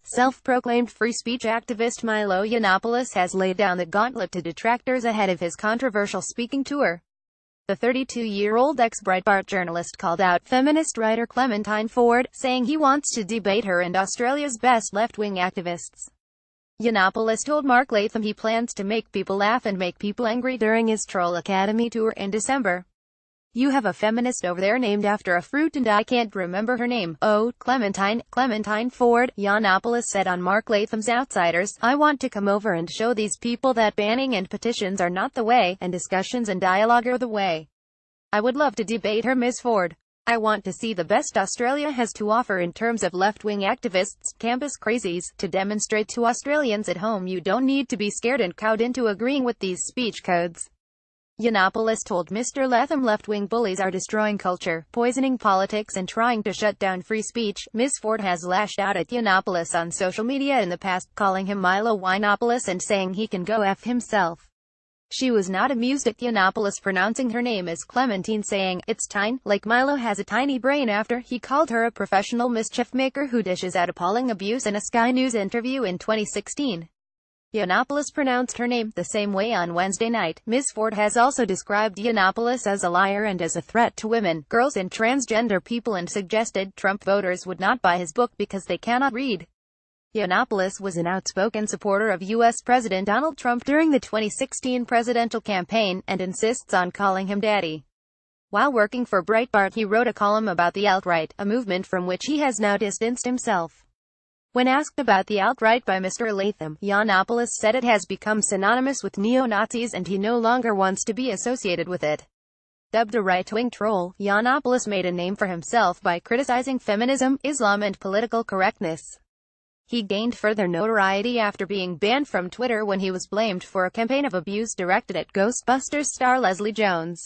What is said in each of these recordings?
Self-proclaimed free speech activist Milo Yiannopoulos has laid down the gauntlet to detractors ahead of his controversial speaking tour. The 32-year-old ex-Breitbart journalist called out feminist writer Clementine Ford, saying he wants to debate her and Australia's best left-wing activists. Yiannopoulos told Mark Latham he plans to make people laugh and make people angry during his Troll Academy tour in December. "You have a feminist over there named after a fruit and I can't remember her name. Oh, Clementine Ford," Yiannopoulos said on Mark Latham's Outsiders. "I want to come over and show these people that banning and petitions are not the way, and discussions and dialogue are the way. I would love to debate her, Ms. Ford. I want to see the best Australia has to offer in terms of left-wing activists, campus crazies, to demonstrate to Australians at home you don't need to be scared and cowed into agreeing with these speech codes." Yiannopoulos told Mr. Latham left-wing bullies are destroying culture, poisoning politics and trying to shut down free speech. Ms. Ford has lashed out at Yiannopoulos on social media in the past, calling him Milo Yiannopoulos and saying he can go F himself. She was not amused at Yiannopoulos pronouncing her name as Clementine, saying, "It's tine, like Milo has a tiny brain," after he called her a professional mischief maker who dishes out appalling abuse in a Sky News interview in 2016. Yiannopoulos pronounced her name the same way on Wednesday night. Ms. Ford has also described Yiannopoulos as a liar and as a threat to women, girls and transgender people, and suggested Trump voters would not buy his book because they cannot read. Yiannopoulos was an outspoken supporter of U.S. President Donald Trump during the 2016 presidential campaign, and insists on calling him daddy. While working for Breitbart, he wrote a column about the alt-right, a movement from which he has now distanced himself. When asked about the alt-right by Mr. Latham, Yiannopoulos said it has become synonymous with neo-Nazis and he no longer wants to be associated with it. Dubbed a right-wing troll, Yiannopoulos made a name for himself by criticizing feminism, Islam and political correctness. He gained further notoriety after being banned from Twitter when he was blamed for a campaign of abuse directed at Ghostbusters star Leslie Jones.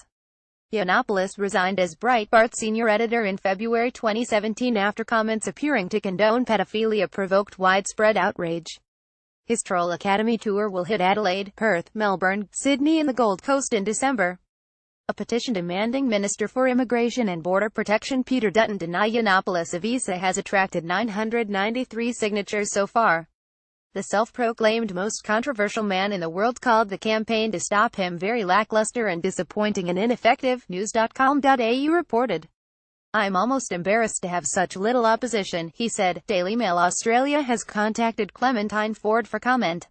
Yiannopoulos resigned as Breitbart senior editor in February 2017 after comments appearing to condone pedophilia provoked widespread outrage. His Troll Academy tour will hit Adelaide, Perth, Melbourne, Sydney and the Gold Coast in December. A petition demanding Minister for Immigration and Border Protection Peter Dutton deny Yiannopoulos a visa has attracted 993 signatures so far. The self-proclaimed most controversial man in the world called the campaign to stop him very lackluster and disappointing and ineffective, news.com.au reported. "I'm almost embarrassed to have such little opposition," he said. Daily Mail Australia has contacted Clementine Ford for comment.